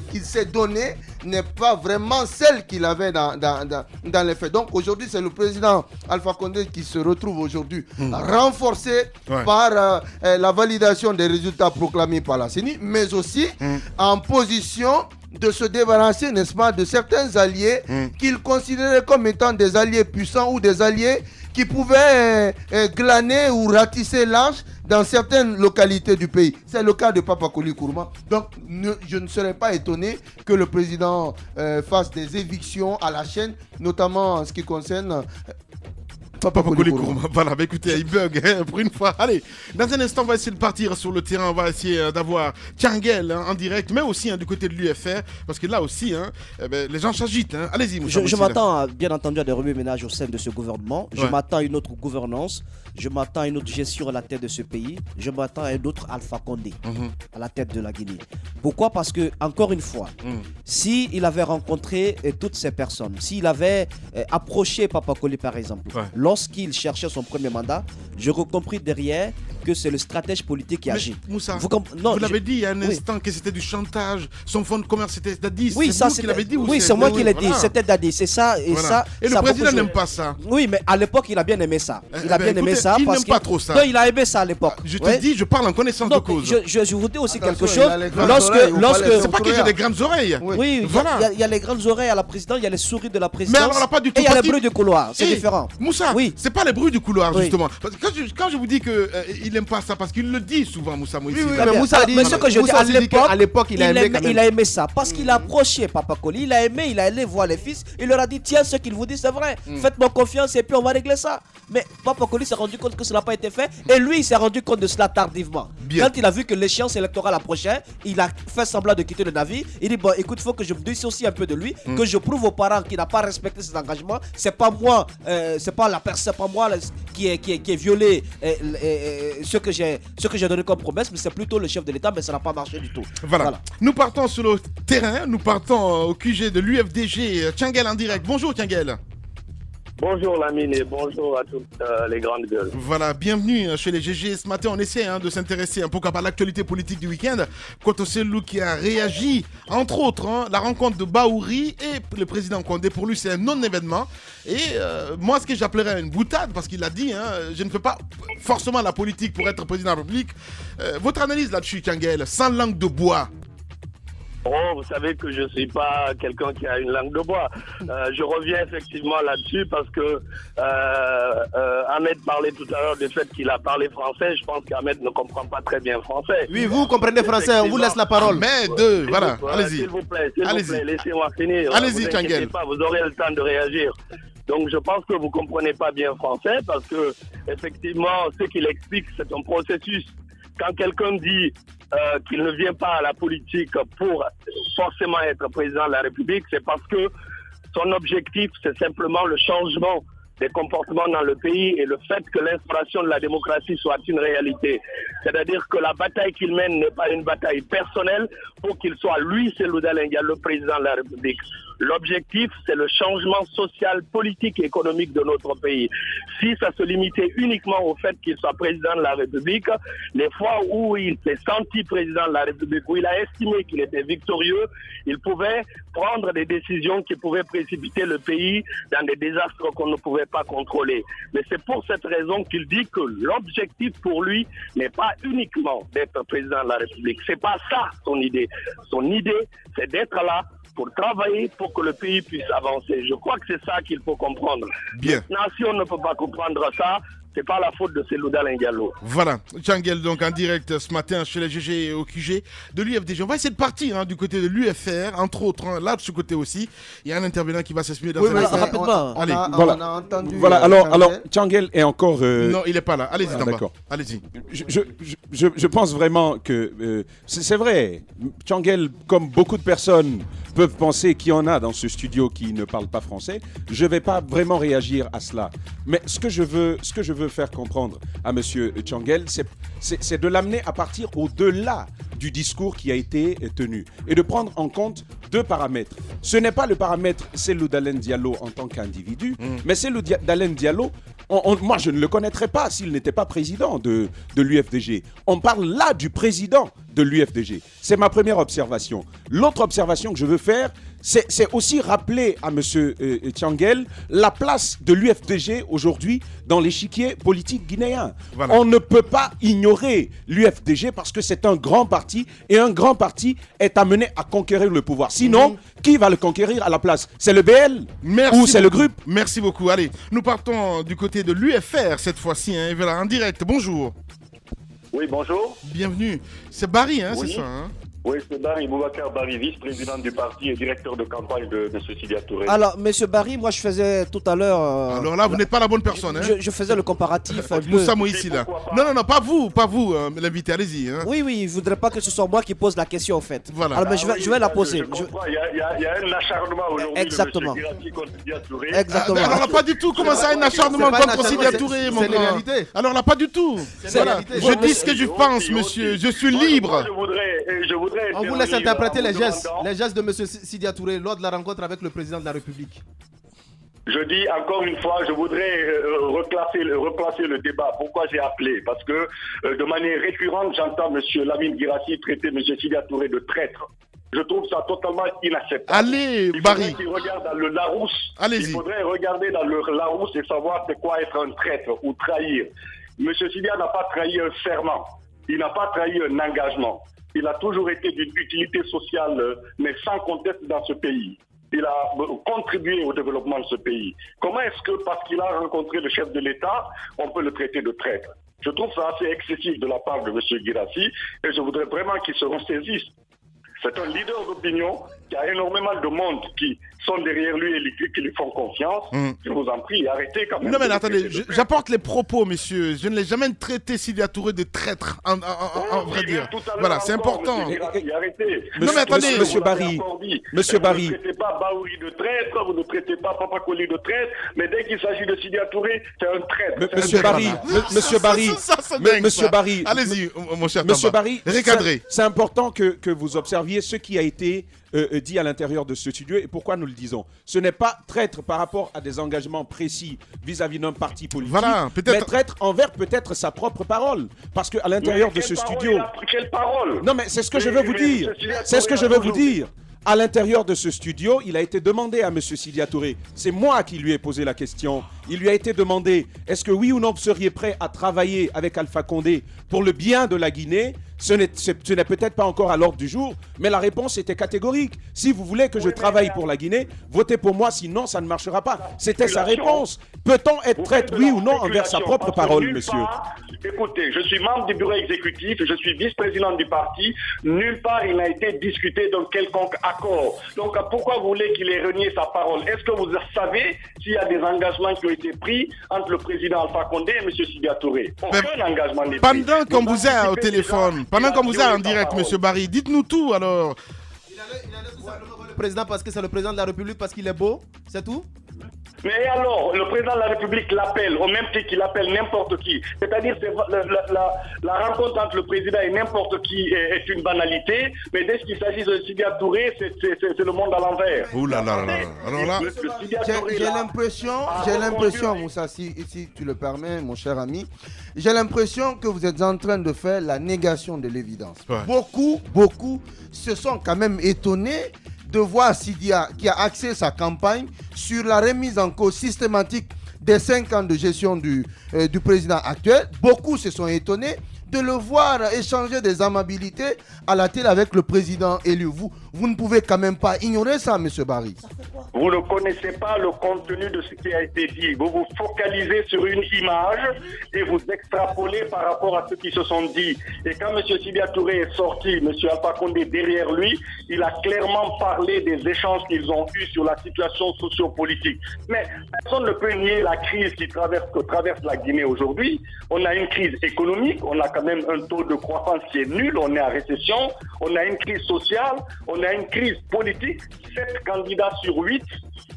qu'il s'est donnée n'est pas vraiment celle qu'il avait dans les faits. Donc aujourd'hui, c'est le président Alpha Condé qui se retrouve aujourd'hui renforcé par la validation des résultats proclamés par la CENI, mais aussi en position de se débarrasser, n'est-ce pas, de certains alliés qu'il considérait comme étant des alliés puissants ou des alliés qui pouvaient glaner ou ratisser large dans certaines localités du pays. C'est le cas de Papa Koli Kuruma. Donc, je ne serais pas étonné que le président fasse des évictions à la chaîne, notamment en ce qui concerne Papa Koli Kuruma. Voilà, bah écoutez, il bug pour une fois. Allez, dans un instant, on va essayer de partir sur le terrain. On va essayer d'avoir Tiangel en direct, mais aussi du côté de l'UFR, parce que là aussi, les gens s'agitent. Allez-y, Moussa. Je m'attends, bien entendu, à des remue-ménages au sein de ce gouvernement. Je m'attends à une autre gouvernance. Je m'attends à une autre gestion à la tête de ce pays. Je m'attends à un autre Alpha Condé à la tête de la Guinée. Pourquoi? Parce que, encore une fois, s'il avait rencontré toutes ces personnes, s'il avait approché Papa Koli, par exemple, lorsqu'il cherchait son premier mandat, j'aurais compris derrière que c'est le stratège politique qui agit. Moussa, vous l'avez dit il y a un instant que c'était du chantage. Son fonds de commerce, c'était Dadis. Oui, c'est vous qui l'avez dit. Oui, c'est moi qui l'ai dit. C'était Dadis. C'est ça. Et, ça, et le président n'aime pas ça. Oui, mais à l'époque, il a bien aimé ça. Il a bien aimé ça. Il n'aime pas trop ça. Non, il a aimé ça à l'époque. Je te dis, je parle en connaissance de cause. Je vous dis aussi quelque chose. C'est pas que j'ai des grandes oreilles. Oui, il y a les grandes oreilles à la présidence, il y a les souris de la présidence. Mais alors, on n'a pas du tout. Et il y a les bruits du couloir. C'est différent. Moussa, c'est pas les bruits du couloir, justement. Quand je vous dis qu'il n'aime pas ça, parce qu'il le dit souvent, Moussa Moïse. Mais ce que je dis, à l'époque, il a aimé ça. Parce qu'il a approché Papa Koli, il a aimé, il est allé voir les fils, il leur a dit tiens, ce qu'il vous dit, c'est vrai. Faites-moi confiance et puis on va régler ça. Mais Papa Koli s'est rendu compte que cela n'a pas été fait et lui, il s'est rendu compte de cela tardivement. Quand il a vu que l'échéance électorale approchait, il a fait semblant de quitter le navire. Il dit bon, écoute, il faut que je me dissocie un peu de lui, que je prouve aux parents qu'il n'a pas respecté ses engagements. C'est pas moi, c'est pas moi qui est violé ce que j'ai donné comme promesse, mais c'est plutôt le chef de l'État, mais ça n'a pas marché du tout. Voilà. Nous partons sur le terrain, nous partons au QG de l'UFDG. Tiangel en direct. Bonjour Tiangel. Bonjour Lamine et bonjour à toutes les grandes gueules. Voilà, bienvenue chez les GG. Ce matin, on essaie de s'intéresser un peu à l'actualité politique du week-end. Quant au Selou qui a réagi, entre autres, la rencontre de Baouri et le président Condé, pour lui, c'est un non-événement. Et moi, ce que j'appellerais une boutade, parce qu'il a dit, je ne fais pas forcément la politique pour être président de la République. Votre analyse là-dessus, Tiangel, sans langue de bois. Oh, vous savez que je ne suis pas quelqu'un qui a une langue de bois. Je reviens effectivement là-dessus parce que Ahmed parlait tout à l'heure du fait qu'il a parlé français. Je pense qu'Ahmed ne comprend pas très bien français. Oui, vous comprenez français, on vous laisse la parole. Mais voilà, allez-y. S'il vous plaît, laissez-moi finir. Allez-y, vous inquiétez pas, vous aurez le temps de réagir. Donc je pense que vous ne comprenez pas bien français parce que effectivement, ce qu'il explique, c'est un processus. Quand quelqu'un dit qu'il ne vient pas à la politique pour forcément être président de la République, c'est parce que son objectif, c'est simplement le changement des comportements dans le pays et le fait que l'instauration de la démocratie soit une réalité. C'est-à-dire que la bataille qu'il mène n'est pas une bataille personnelle pour qu'il soit lui, Cellou Dalein Diallo, le président de la République. l'objectif, c'est le changement social, politique et économique de notre pays. Si ça se limitait uniquement au fait qu'il soit président de la République, les fois où il s'est senti président de la République, où il a estimé qu'il était victorieux, il pouvait prendre des décisions qui pouvaient précipiter le pays dans des désastres qu'on ne pouvait pas contrôler. Mais c'est pour cette raison qu'il dit que l'objectif pour lui n'est pas uniquement d'être président de la République. C'est pas ça son idée. Son idée, c'est d'être là pour travailler pour que le pays puisse avancer. Je crois que c'est ça qu'il faut comprendre. Bien. Maintenant, si on ne peut pas comprendre ça, c'est pas la faute de Cellou Dalein Diallo. Voilà, Tchangel donc en direct ce matin chez les GG et au QG de l'UFDG. On va essayer de partir du côté de l'UFR, entre autres, là de ce côté aussi. Il y a un intervenant qui va s'exprimer dans un instant. Rapidement. Allez, on a entendu. Voilà, alors Tchangel est encore. Non, il n'est pas là. Allez-y, d'accord. Allez-y. Je pense vraiment que c'est vrai. Tchangel, comme beaucoup de personnes peuvent penser qu'il y en a dans ce studio qui ne parlent pas français, je ne vais pas vraiment réagir à cela. Mais ce que je veux faire comprendre à M. Tchangel, c'est de l'amener à partir au-delà du discours qui a été tenu et de prendre en compte deux paramètres. Ce n'est pas le paramètre Cellou Dalein Diallo en tant qu'individu, mais Cellou Dalein Diallo, moi je ne le connaîtrais pas s'il n'était pas président de l'UFDG. On parle là du président de l'UFDG. C'est ma première observation. L'autre observation que je veux faire, c'est aussi rappeler à M. Tchangel la place de l'UFDG aujourd'hui dans l'échiquier politique guinéen. Voilà. On ne peut pas ignorer l'UFDG parce que c'est un grand parti et un grand parti est amené à conquérir le pouvoir. Sinon, qui va le conquérir à la place? C'est le BL ou c'est le GRUP? Merci beaucoup. Allez, nous partons du côté de l'UFR cette fois-ci. Voilà, en direct. Bonjour. Oui, bonjour. Bienvenue. C'est Barry, oui. C'est ça Oui, c'est Barry Boubacar Barry, vice-président du parti et directeur de campagne de M. Sidia Touré. Alors, M. Barry, moi je faisais tout à l'heure... Alors là, vous n'êtes pas la bonne personne. Je faisais le comparatif. Moussa Moïsi là. Non, pas vous, l'invité, allez-y. Oui, il ne voudrait pas que ce soit moi qui pose la question en fait. Voilà. Alors, mais je vais la poser. Il y a un acharnement aujourd'hui Exactement. de M. Girassi contre Sidia Touré. Exactement. Alors là, pas du tout. Comment ça, un acharnement contre Sidia Touré, mon grand? Alors là, pas du tout. Je dis ce que je pense, monsieur. Je suis libre. Je voudrais on vous laisse interpréter les gestes de M. Sidia Touré lors de la rencontre avec le président de la République. Je dis encore une fois, je voudrais replacer le débat. Pourquoi j'ai appelé? Parce que de manière récurrente, j'entends M. Lamine Girassi traiter M. Sidia Touré de traître. Je trouve ça totalement inacceptable. Allez, Barry. Il regarde dans le Larousse. Allez-y. Il faudrait regarder dans le Larousse et savoir c'est quoi être un traître ou trahir. M. Sidia n'a pas trahi un serment. Il n'a pas trahi un engagement. Il a toujours été d'une utilité sociale, mais sans conteste dans ce pays. Il a contribué au développement de ce pays. Comment est-ce que, parce qu'il a rencontré le chef de l'État, on peut le traiter de traître? Je trouve ça assez excessif de la part de M. Girassi et je voudrais vraiment qu'il se ressaisisse. C'est un leader d'opinion qui a énormément de monde qui sont derrière lui et qui lui font confiance. Je vous en prie, arrêtez quand même. Non mais attendez, j'apporte les propos, messieurs. Je ne l'ai jamais traité Sidia Touré de traître, en vrai dire. Voilà, c'est important. Arrêtez. Non mais attendez, Monsieur Barry. Vous ne traitez pas Baouri de traître, vous ne traitez pas Papa Koli de traître, mais dès qu'il s'agit de Sidia Touré, c'est un traître. Monsieur Barry. Allez-y, mon cher Monsieur Barry, recadré. C'est important que vous observiez ce qui a été dit à l'intérieur de ce studio et pourquoi nous le disons. Ce n'est pas traître par rapport à des engagements précis vis-à-vis d'un parti politique, voilà, mais traître envers peut-être sa propre parole. Parce qu'à l'intérieur de ce studio... Quelle parole? Non mais c'est ce que je veux vous dire. C'est ce que je veux vous dire. À l'intérieur de ce studio, il a été demandé à M. Sidia Touré, c'est moi qui lui ai posé la question, il lui a été demandé, est-ce que oui ou non vous seriez prêt à travailler avec Alpha Condé pour le bien de la Guinée? Ce n'est peut-être pas encore à l'ordre du jour, mais la réponse était catégorique. Si vous voulez que je travaille pour la Guinée, votez pour moi, sinon ça ne marchera pas. C'était sa réponse. Peut-on être traître, oui ou non, envers sa propre parole, monsieur? Écoutez, je suis membre du bureau exécutif, je suis vice-président du parti. Nulle part il n'a été discuté d'un quelconque accord. Donc pourquoi vous voulez qu'il ait renié sa parole? Est-ce que vous savez s'il y a des engagements qui ont été pris entre le président Alpha Condé et M. Sidia Touré? Aucun engagement n'est pris. Pendant qu'on vous a au téléphone, pendant qu'on vous a en direct, M. Barry, dites-nous tout alors. Il allait tout simplement voir le président parce que c'est le président de la République, parce qu'il est beau, c'est tout? Mais alors, le président de la République l'appelle au même titre qu'il appelle n'importe qui. C'est-à-dire que la rencontre entre le président et n'importe qui est une banalité, mais dès qu'il s'agit de Sidya Touré, c'est le monde à l'envers. Ouh là là là. Alors là, j'ai l'impression, Moussa, si tu le permets, mon cher ami, j'ai l'impression que vous êtes en train de faire la négation de l'évidence. Ouais. Beaucoup se sont quand même étonnés de voir Sidya qui a axé sa campagne sur la remise en cause systématique des 5 ans de gestion du président actuel. Beaucoup se sont étonnés de le voir échanger des amabilités à la télé avec le président élu. Vous ne pouvez quand même pas ignorer ça, M. Barry. Vous ne connaissez pas le contenu de ce qui a été dit. Vous vous focalisez sur une image et vous extrapolez par rapport à ce qui se sont dit. Et quand M. Sidya Touré est sorti, M. Alpha Condé derrière lui, il a clairement parlé des échanges qu'ils ont eus sur la situation socio-politique. Mais personne ne peut nier la crise que traverse la Guinée aujourd'hui. On a une crise économique, on a quand même un taux de croissance qui est nul, on est en récession, on a une crise sociale, on a une crise politique. 7 candidats sur 8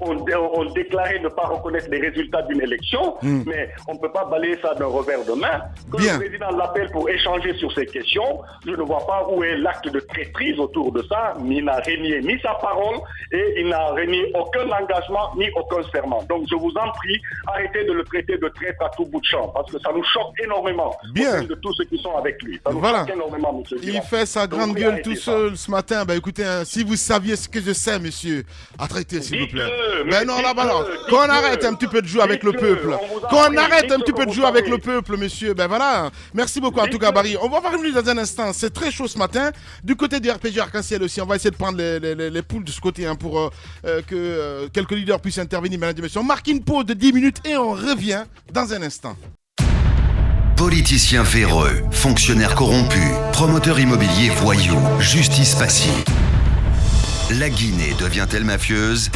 ont déclaré ne pas reconnaître les résultats d'une élection, mais on ne peut pas balayer ça d'un revers de main. Que le président l'appelle pour échanger sur ces questions, je ne vois pas où est l'acte de traîtrise autour de ça. Il n'a renié ni sa parole et il n'a renié aucun engagement ni aucun serment. Donc je vous en prie, arrêtez de le traiter de traître à tout bout de champ, parce que ça nous choque énormément de tous ceux qui sont avec lui. Ça nous choque énormément, monsieur. Il fait sa grande gueule tout seul ce matin. Ben écoutez, si vous saviez ce que je sais, monsieur, arrêtez s'il vous plaît. Mais non, là, qu'on arrête un petit peu de jouer avec le peuple. Qu'on arrête un petit peu de jouer avec le peuple, monsieur. Ben voilà. Merci beaucoup en tout cas, Barry. On va revenir dans un instant. C'est très chaud ce matin. Du côté du RPG Arc-en-Ciel aussi, on va essayer de prendre les poules de ce côté pour que quelques leaders puissent intervenir. Mesdames et messieurs, on marque une pause de 10 minutes et on revient dans un instant. Politiciens véreux, fonctionnaires corrompus, promoteurs immobiliers voyous, justice passive. La Guinée devient-elle mafieuse?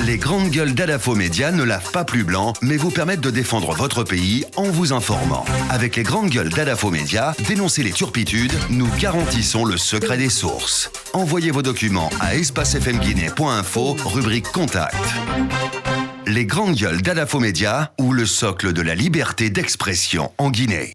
Les grandes gueules d'Adafo Média ne lavent pas plus blanc, mais vous permettent de défendre votre pays en vous informant. Avec les grandes gueules d'Adafo Média, dénoncez les turpitudes, nous garantissons le secret des sources. Envoyez vos documents à espacefmguinée.info, rubrique Contact. Les grandes gueules d'Adafo Média ou le socle de la liberté d'expression en Guinée.